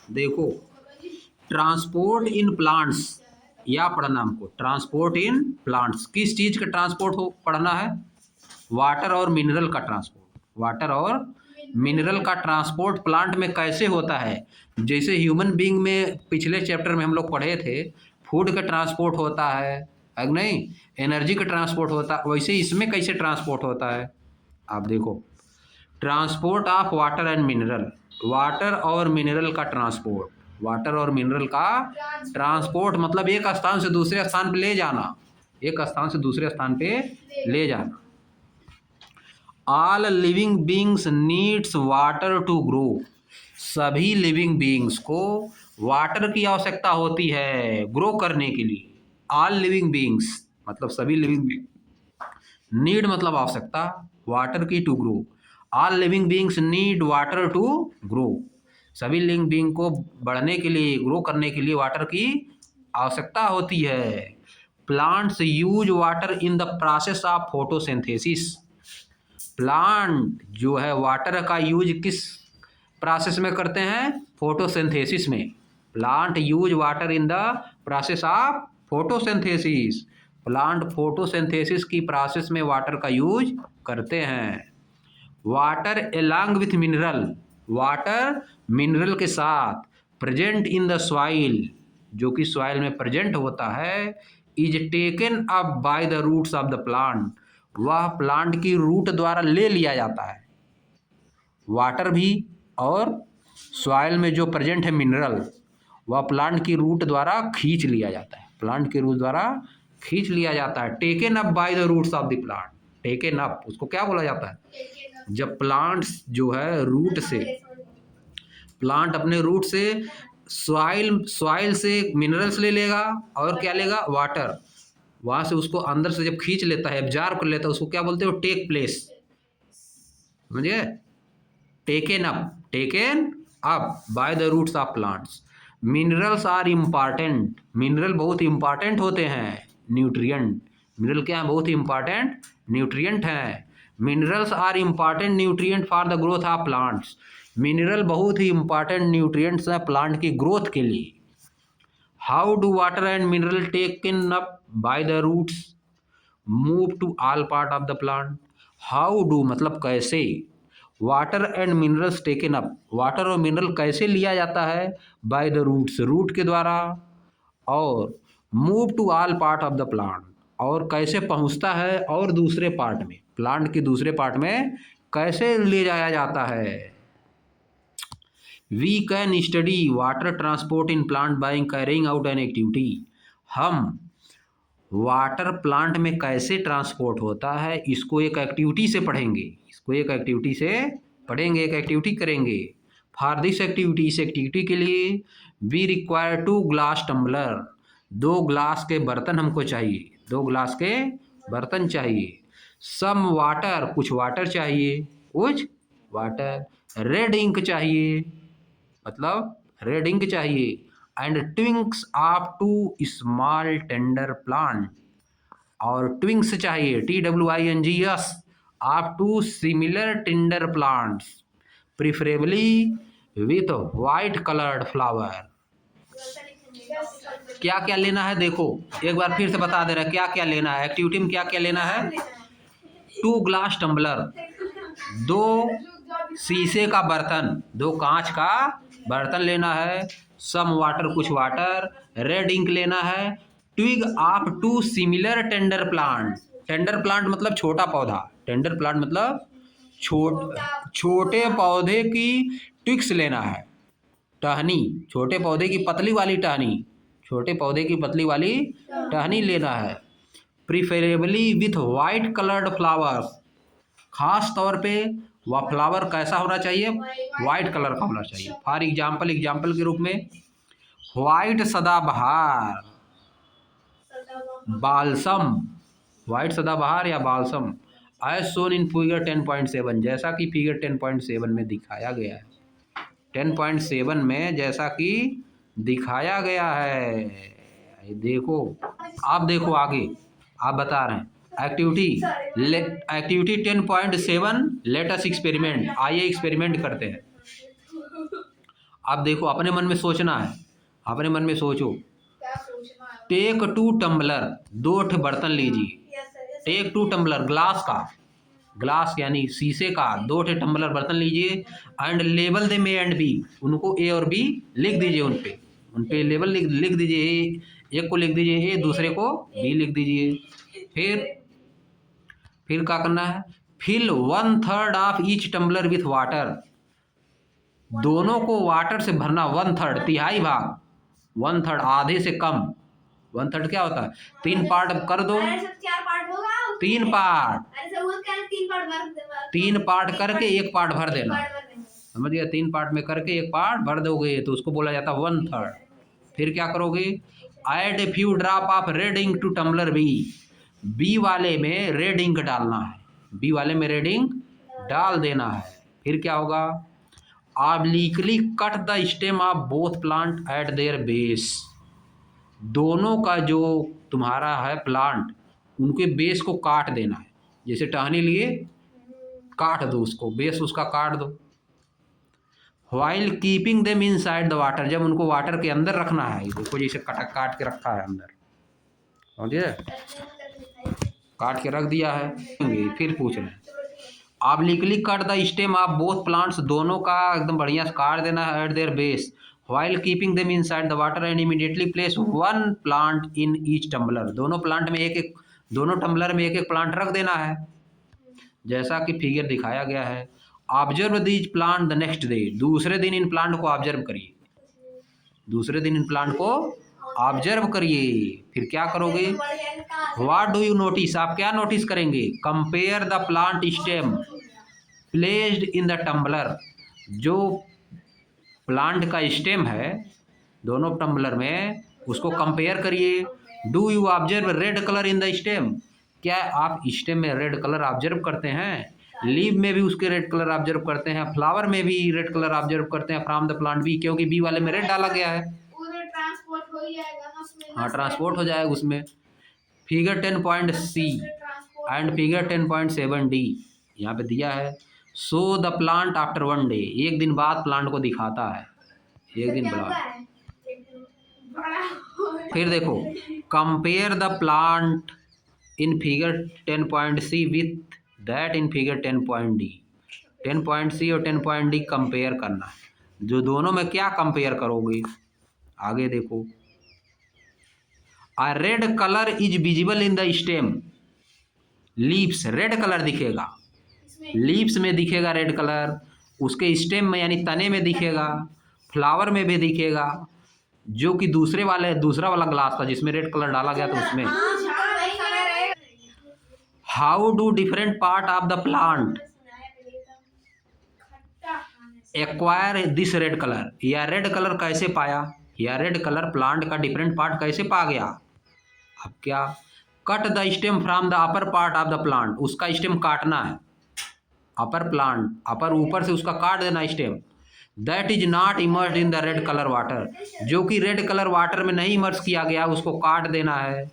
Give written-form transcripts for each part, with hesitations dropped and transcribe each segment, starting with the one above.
देखो, transport in plants या पढ़ना हमको, ट्रांसपोर्ट इन प्लांट्स किस चीज़ का ट्रांसपोर्ट हो पढ़ना है? वाटर और मिनरल का ट्रांसपोर्ट। वाटर और मिनरल का ट्रांसपोर्ट प्लांट में कैसे होता है? जैसे ह्यूमन बीइंग में पिछले चैप्टर में हम लोग पढ़े थे, फूड का ट्रांसपोर्ट होता है कि नहीं, एनर्जी का ट्रांसपोर्ट होता है, वैसे इसमें कैसे ट्रांसपोर्ट होता है? आप देखो, transport of water and mineral, water और मिनरल का ट्रांसपोर्ट, वाटर और मिनरल का ट्रांसपोर्ट मतलब एक स्थान से दूसरे स्थान पे ले जाना, एक स्थान से दूसरे स्थान पे ले जाना। All living beings needs water to grow, सभी लिविंग बींग्स को वाटर की आवश्यकता होती है ग्रो करने के लिए। ऑल लिविंग बींग्स मतलब सभी लिविंग बींग, नीड मतलब आवश्यकता, वाटर की to grow. All living beings need water to grow, सभी लिविंग बींग को बढ़ने के लिए, ग्रो करने के लिए वाटर की आवश्यकता होती है। Plants use water in the process of photosynthesis, plant जो है वाटर का यूज किस प्रोसेस में करते हैं? फोटोसिंथेसिस में। Plant use water in the process of photosynthesis, plant photosynthesis की प्रोसेस में वाटर का यूज करते हैं। Water along with mineral, water mineral के साथ प्रेजेंट इन द सॉइल, जो कि सॉइल में प्रेजेंट होता है, is taken up by the roots of the plant, वह प्लांट की रूट द्वारा ले लिया जाता है। वाटर भी और सॉइल में जो प्रेजेंट है मिनरल, वह प्लांट की रूट द्वारा खींच लिया जाता है, प्लांट के रूट द्वारा खींच लिया जाता है। Taken up by the roots of the plant, taken up उसको क्या बोला जाता है? जब प्लांट्स जो है रूट से, प्लांट अपने रूट से सॉइल से मिनरल्स ले लेगा और क्या लेगा? वाटर, वहाँ से उसको अंदर से जब खींच लेता है, एब्जॉर्ब कर लेता है, उसको क्या बोलते हो? टेक प्लेस, समझिए? Taken up by the roots of plants. Minerals are important, mineral बहुत इंपॉर्टेंट होते हैं, न्यूट्रिएंट, मिनरल क्या है? बहुत इंपॉर्टेंट न्यूट्रिएंट हैं। Minerals are important nutrient for the growth of plants, mineral बहुत ही इंपॉर्टेंट न्यूट्रिएंट्स हैं प्लांट की ग्रोथ के लिए। How do water and mineral taken up by the roots move to all part of the plant? How do मतलब कैसे, water and minerals taken up, water और mineral कैसे लिया जाता है? बाय द रूट्स, रूट के द्वारा, और move to all part of the plant, और कैसे पहुंचता है और दूसरे पार्ट में, प्लांट के दूसरे पार्ट में कैसे ले जाया जाता है? We can study water transport in plant by carrying out an activity, हम वाटर प्लांट में कैसे ट्रांसपोर्ट होता है इसको एक एक्टिविटी से पढ़ेंगे, इसको एक एक्टिविटी से पढ़ेंगे, एक एक्टिविटी करेंगे। फॉर दिस एक्टिविटी, इस एक्टिविटी के लिए we require 2 glass tumbler, 2 glass के बर्तन हमको चाहिए, 2 ग्लास के बर्तन चाहिए। सम वाटर, कुछ वाटर चाहिए, कुछ वाटर। रेड इंक चाहिए, मतलब रेड इंक चाहिए। And twigs of 2 small tender plant, और ट्विंक्स चाहिए, TWINGS, of 2 similar tender plants, preferably with white coloured flower. क्या क्या लेना है देखो, एक बार फिर से बता दे रहा है क्या क्या लेना है एक्टिविटी में, क्या क्या लेना है? 2 ग्लास टम्बलर, 2 शीशे का बर्तन, 2 कांच का बर्तन लेना है। सम वाटर, कुछ वाटर। रेड इंक लेना है। Twig of 2 similar tender plant, tender plant मतलब छोटा पौधा, टेंडर प्लांट मतलब छोटे पौधे की ट्विक्स लेना है, टहनी, छोटे पौधे की पतली वाली टहनी, छोटे पौधे की पतली वाली टहनी लेना है। Preferably with white coloured flowers, खास तौर पे वह फ्लावर कैसा होना चाहिए? वाइट कलर का होना चाहिए। फॉर एग्जाम्पल, एग्जाम्पल के रूप में वाइट सदाबहार, बालसम, वाइट सदाबहार या balsam, as shown in figure 10.7, जैसा कि फिगर 10.7 में दिखाया गया है, 10.7 में जैसा कि दिखाया गया है। देखो, आप देखो आगे, आप बता रहे हैं एक्टिविटी 10.7, लेट अस एक्सपेरिमेंट, आइए एक्सपेरिमेंट करते हैं। अब देखो अपने मन में सोचना है, अपने मन में सोचो। क्या सोचना है? टेक 2 टम्बलर, 2 ठे बर्तन लीजिए। टेक 2 टम्बलर ग्लास का, ग्लास यानी शीशे का 2 ठे टम्बलर बर्तन लीजिए and label them A and B, उनको ए और बी लिख दीजिए, उन पे लेबल लिख दीजिए। एक को लिख दीजिए ए, दूसरे को बी लिख दीजिए। फिर क्या करना है, fill 1/3 of each tumbler with water, दोनों को वाटर से भरना। 1/3 तिहाई भाग, 1/3 आधे से कम। 1/3 क्या होता है, 3 पार्ट कर दो, 4 पार्ट होगा, 3 पार्ट, अरे सब उसका 3 पार्ट भर देगा, 3 पार्ट करके 1 पार्ट भर देना, समझ गया। 3 पार्ट में करके 1 पार्ट भर दोगे तो उसको बोला जाता है 1/3। फिर क्या करोगे, add a few drop of red ink to tumbler B, B वाले में रेड इंक डालना है, बी वाले में रेड इंक डाल देना है। फिर क्या होगा, obliquely cut the stem of both plant at their base, दोनों का जो तुम्हारा है प्लांट, उनके बेस को काट देना है। जैसे टहनी लिए काट दो उसको, बेस उसका काट दो। While keeping them inside the water, जब उनको वाटर के अंदर रखना है, देखो जैसे काट के रखा है अंदर, समझिए, काट के रख दिया है। फिर पूछ रहे हैं, obliquely cut the stem of both plants, दोनों का एकदम बढ़िया से काट देना है at their base, while keeping them inside the water and immediately place 1 plant in each tumbler, दोनों प्लांट में एक, दोनों टम्बलर में एक प्लांट रख देना है, जैसा कि फिगर दिखाया गया है। Observe these plant the next day, दूसरे दिन इन प्लांट को ऑब्जर्व करिए, दूसरे दिन इन प्लांट को ऑब्जर्व करिए। फिर क्या करोगे, व्हाट डू यू नोटिस, आप क्या नोटिस करेंगे, compare the plant stem placed in the tumbler, जो प्लांट का स्टेम है दोनों टम्बलर में, उसको कंपेयर करिए। Do you observe red colour in the stem, क्या आप स्टेम में रेड कलर ऑब्जर्व करते हैं, लीव में भी उसके रेड कलर ऑब्जर्व करते हैं, फ्लावर में भी रेड कलर ऑब्जर्व करते हैं फ्रॉम द प्लांट बी, क्योंकि बी वाले में रेड डाला गया है, ट्रांसपोर्ट हो जाएगा ना उसमें, हाँ ट्रांसपोर्ट हो जाएगा उसमें। Figure 10.C and figure 10.7D यहाँ पे दिया है, show the plant after 1 day, एक दिन बाद प्लांट को दिखाता है, एक दिन बाद। फिर देखो, compare the plant in figure 10.C with that in figure 10.D, 10.C और 10.D कंपेयर करना है, जो दोनों में क्या कंपेयर करोगे, आगे देखो। A red color is visible in the stem, leaves red colour दिखेगा, लीव्स में दिखेगा रेड कलर, उसके स्टेम में यानी तने में दिखेगा, फ्लावर में भी दिखेगा, जो कि दूसरा वाला ग्लास था जिसमें रेड कलर डाला गया था उसमें। How do different part of the plant acquire this red colour, या रेड कलर कैसे पाया, या रेड कलर प्लांट का डिफरेंट पार्ट कैसे पा गया। अब क्या, cut the stem from the upper part of the plant, उसका स्टेम काटना है, अपर प्लांट, अपर ऊपर से उसका काट देना stem. That is not immersed in the red colour water, जो कि रेड कलर वाटर में नहीं इमर्स किया गया, उसको काट देना है।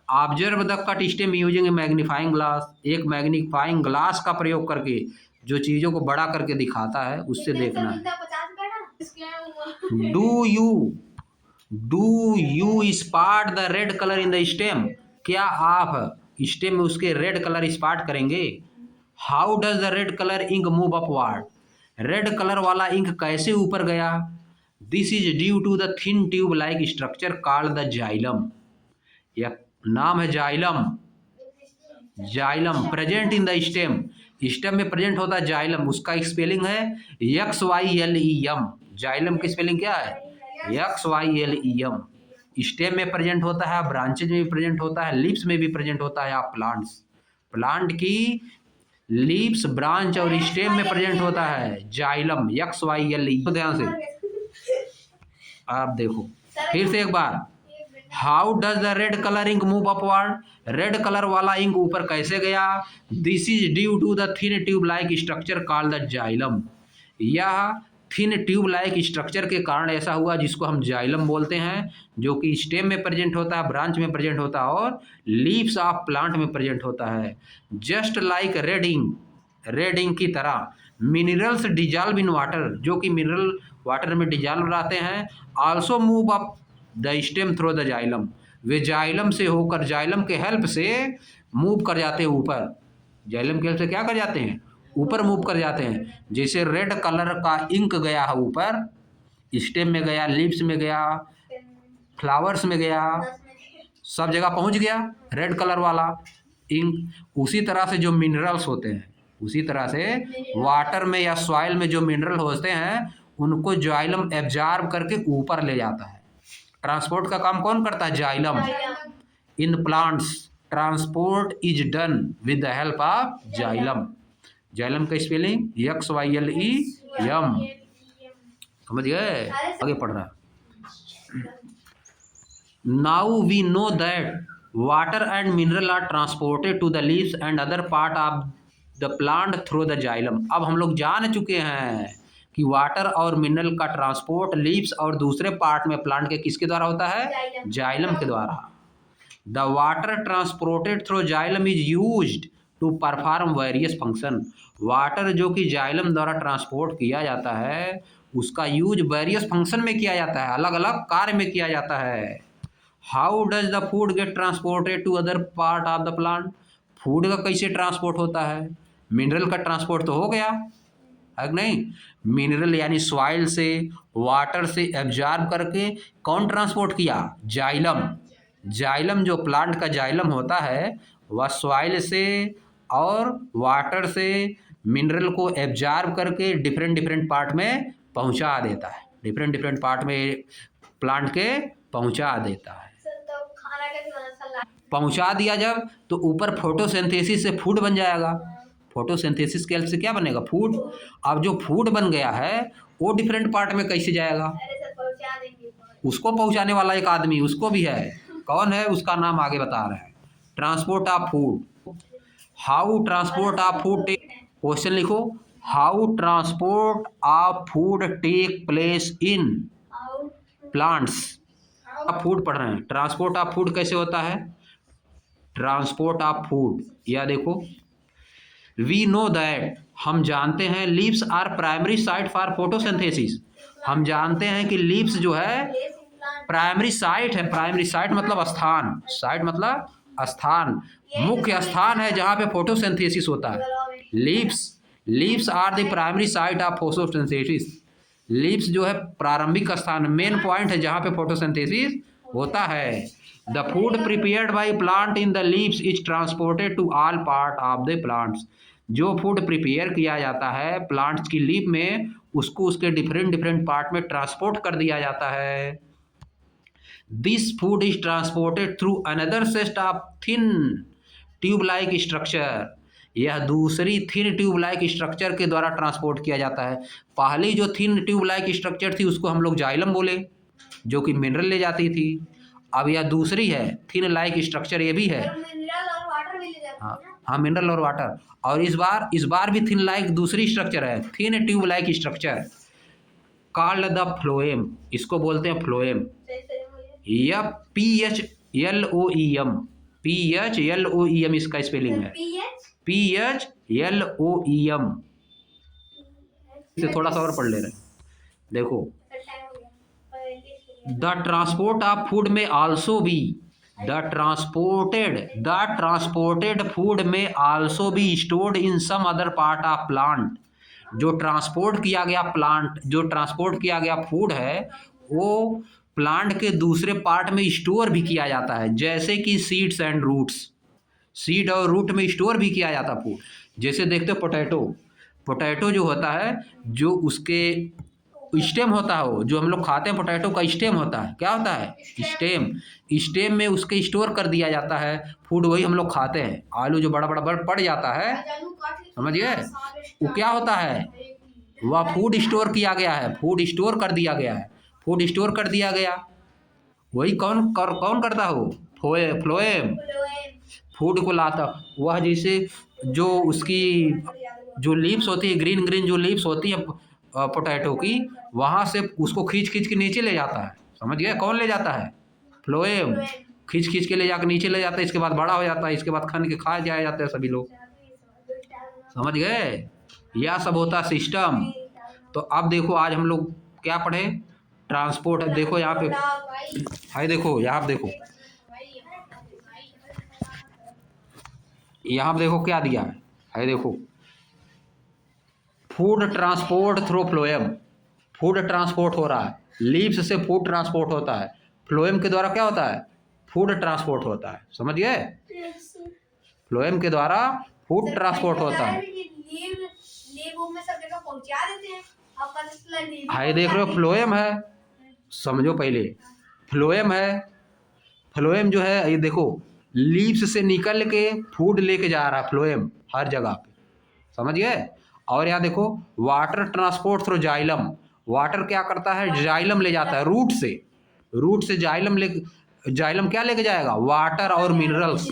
Observe the cut stem using A magnifying glass, एक मैग्नीफाइंग ग्लास का प्रयोग करके जो चीज़ों को बड़ा करके दिखाता है उससे देखना है। Do you spot the red colour in the stem, क्या आप स्टेम में उसके रेड कलर स्पॉट करेंगे। How does the red colour ink move upward, red colour वाला इंक कैसे ऊपर गया। This is due to the thin tube like structure called the xylem, यह नाम है xylem, xylem present in the stem, stem में present होता है जाइलम, उसका स्पेलिंग है XYLEM, जाइलम की स्पेलिंग क्या है XYLEM, स्टेम में प्रेजेंट होता है, ब्रांचेज में भी प्रेजेंट होता है, लीव्स में भी प्रेजेंट होता है। आप प्लांट की लीव्स, ब्रांच और स्टेम में प्रेजेंट होता है जाइलम XYLE, ध्यान से आप देखो फिर से एक बार। How does the red colour ink move upward, red colour वाला इंक ऊपर कैसे गया। This is due to the thin tube like structure called the xylem, यह थिन ट्यूब लाइक स्ट्रक्चर के कारण ऐसा हुआ जिसको हम जाइलम बोलते हैं, जो कि स्टेम में प्रेजेंट होता है, ब्रांच में प्रेजेंट होता है और लीव्स ऑफ प्लांट में प्रेजेंट होता है। जस्ट लाइक रेड इंक की तरह मिनरल्स डिजॉल्व इन वाटर, जो कि मिनरल वाटर में डिजॉल्व रहते हैं। Also move up the stem through the xylem, way xylem से होकर, जाइलम के हेल्प से मूव कर जाते हैं ऊपर। जाइलम के हेल्प से क्या कर जाते हैं? ऊपर मूव कर जाते हैं। जैसे रेड कलर का इंक गया है ऊपर, स्टेम में गया, लीव्स में गया, फ्लावर्स में गया, सब जगह पहुंच गया रेड कलर वाला इंक। उसी तरह से जो मिनरल्स होते हैं, उसी तरह से वाटर में या सॉइल में जो मिनरल होते हैं उनको जाइलम एब्जॉर्ब करके ऊपर ले जाता है। ट्रांसपोर्ट का काम कौन करता है? Xylem. In plants transport is done with the help of xylem. Xylem का स्पेलिंग XYLEM। समझ गए? आगे पढ़ रहा है। Now we know that water and mineral are transported to the leaves and other part of the plant through the xylem. अब हम लोग जान चुके हैं कि वाटर और मिनरल का ट्रांसपोर्ट लीव्स और दूसरे पार्ट में प्लांट के किसके द्वारा होता है? जाइलम के द्वारा। The water transported through xylem is used to perform various function. Water जो कि जाइलम द्वारा ट्रांसपोर्ट किया जाता है उसका यूज वेरियस फंक्शन में किया जाता है, अलग अलग कार्य में किया जाता है। How does the food get transported to other part of the plant. Food का कैसे ट्रांसपोर्ट होता है? मिनरल का ट्रांसपोर्ट तो हो गया है कि नहीं? मिनरल यानी सॉइल से, वाटर से एब्जॉर्ब करके कौन ट्रांसपोर्ट किया? जाइलम। जाइलम जो प्लांट का जाइलम होता है वह सॉइल से और वाटर से मिनरल को एब्जॉर्ब करके डिफरेंट डिफरेंट पार्ट में पहुंचा देता है, डिफरेंट डिफरेंट पार्ट में प्लांट के पहुंचा देता है। पहुंचा दिया जब तो ऊपर फोटोसिंथेसिस से फूड बन जाएगा। फोटोसिंथेसिस के हेल्प से क्या बनेगा? फूड। अब जो फूड बन गया है वो डिफरेंट पार्ट में कैसे जाएगा? उसको पहुंचाने वाला एक आदमी उसको भी है। कौन है? उसका नाम आगे बता रहे हैं। Transport of food. How transport of food take, question लिखो, how transport of food take place in plants. आप फूड पढ़ रहे हैं, ट्रांसपोर्ट ऑफ फूड कैसे होता है? ट्रांसपोर्ट ऑफ फूड, या देखो, वी नो दैट, हम जानते हैं, leaves are primary site for photosynthesis. हम जानते हैं कि लीव्स जो है प्राइमरी साइट है। प्राइमरी साइट मतलब स्थान, साइट मतलब स्थान, मुख्य स्थान है जहाँ पे फोटोसिंथेसिस होता है। Leaves are the primary site of photosynthesis. Leaves जो है प्रारंभिक स्थान, मेन पॉइंट है जहाँ पे फोटोसिंथेसिस होता है। The food prepared by plant in the leaves is transported to all part of the plants. जो फूड प्रिपेयर किया जाता है प्लांट्स की लीफ में उसको उसके डिफरेंट डिफरेंट पार्ट में ट्रांसपोर्ट कर दिया जाता है। This food is transported through another set of thin tube like structure. यह दूसरी थिन ट्यूब लाइक स्ट्रक्चर के द्वारा ट्रांसपोर्ट किया जाता है। पहली जो थिन ट्यूब लाइक स्ट्रक्चर थी उसको हम लोग जाइलम बोले, जो कि मिनरल ले जाती थी। अब यह दूसरी है थिन लाइक स्ट्रक्चर, ये भी है। मिनरल और वाटर भी ले जाते हैं ना? हाँ, मिनरल और वाटर। और इस बार भी थिन लाइक दूसरी स्ट्रक्चर है, thin tube like structure, called the phloem. इसको बोलते हैं फ्लोएम। यह PHLOEM, PHLOEM इसका स्पेलिंग है, PHLOEM। इसे थोड़ा सा और पढ़ ले रहे हैं, देखो, द ट्रांसपोर्ट ऑफ फूड में also be, the transported food में also be stored in some other part of plant. जो ट्रांसपोर्ट किया गया फूड है वो प्लांट के दूसरे पार्ट में स्टोर भी किया जाता है, जैसे कि सीड्स एंड रूट्स। सीड और रूट में स्टोर भी किया जाता फूड। जैसे देखते हो पोटैटो जो होता है, जो उसके स्टेम होता है, वो जो हम लोग खाते हैं पोटैटो का स्टेम होता है, क्या होता है? स्टेम में उसके स्टोर कर दिया जाता है फूड, वही हम लोग खाते हैं। आलू जो बड़ा पड़ जाता है, समझ गए, वो क्या होता है? वह फूड स्टोर किया गया है, फूड स्टोर कर दिया गया। वही कौन करता हो? फ्लोएम। फूड को लाता वह, जैसे जो उसकी जो लीव्स होती है, ग्रीन जो लीव्स होती है पोटैटो की, वहाँ से उसको खींच के नीचे ले जाता है। समझ गए? कौन ले जाता है? फ्लोएम। खींच के ले जाकर नीचे ले जाता है, इसके बाद बड़ा हो जाता है, इसके बाद खन के खा जाया जाता है सभी लोग। समझ गए? यह सब होता है सिस्टम। तो अब देखो आज हम लोग क्या पढ़े, ट्रांसपोर्ट है। देखो यहाँ पे है, देखो यहाँ पे देखो, यहाँ पे देखो क्या दिया है देखो, food transport through phloem. Food transport हो रहा है, लीव्स से फूड ट्रांसपोर्ट होता है, फ्लोएम के द्वारा क्या होता है, फूड ट्रांसपोर्ट होता है। समझ गए, फ्लोएम के द्वारा फूड ट्रांसपोर्ट होता है। हाई देख रहे हो, फ्लोएम है, समझो पहले, फ्लोएम है। फ्लोएम जो है ये देखो, लीव्स से निकल के फूड लेके जा रहा है फ्लोएम हर जगह पे, समझ गए। और यहाँ देखो water transport through xylem. Water क्या करता है, जाइलम ले जाता है रूट से, रूट से जाइलम ले, जाइलम क्या लेके जाएगा, वाटर और मिनरल्स।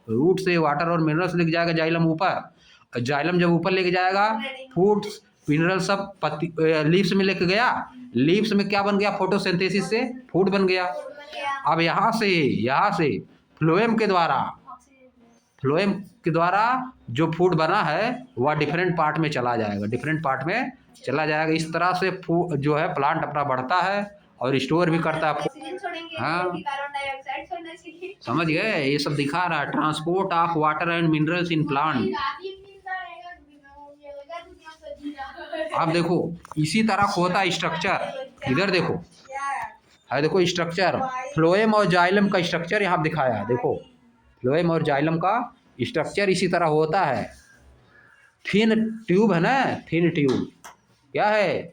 रूट से वाटर और मिनरल्स लेके जाएगा जाइलम ऊपर। जाइलम जब ऊपर लेके जाएगा, फूड्स मिनरल सब पत्ती लीव्स में लेके गया, लीव्स में क्या बन गया, फोटोसिंथेसिस से फूड बन गया। अब यहाँ से फ्लोएम के द्वारा, फ्लोएम के द्वारा जो फूड बना है वह डिफरेंट पार्ट में चला जाएगा, डिफरेंट पार्ट में चला जाएगा। इस तरह से जो है प्लांट अपना बढ़ता है और स्टोर भी करता है। हाँ समझ गए, ये सब दिखा रहा है, transport of water and minerals in plant. अब देखो इसी तरह होता है स्ट्रक्चर, इधर देखो है, देखो स्ट्रक्चर, फ्लोएम और जाइलम का स्ट्रक्चर यहाँ दिखाया है। देखो फ्लोएम और जाइलम का स्ट्रक्चर इसी तरह होता है। थिन ट्यूब है ना, थिन ट्यूब क्या है,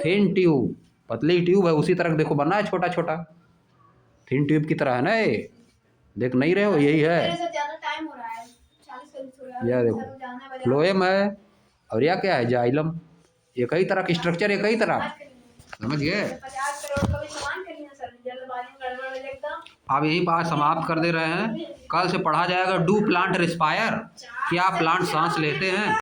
थिन ट्यूब, पतली ट्यूब है, उसी तरह देखो बना है छोटा छोटा, थिन ट्यूब की तरह है ना ये, देख नहीं रहे हो, यही है। यह देखो फ्लोएम है और यह क्या है, जाइलम। एक ही तरह की स्ट्रक्चर, एक ही तरह, समझ गए। अब यही बात समाप्त कर दे रहे हैं, कल से पढ़ा जाएगा डू प्लांट रिस्पायर, क्या प्लांट सांस लेते हैं।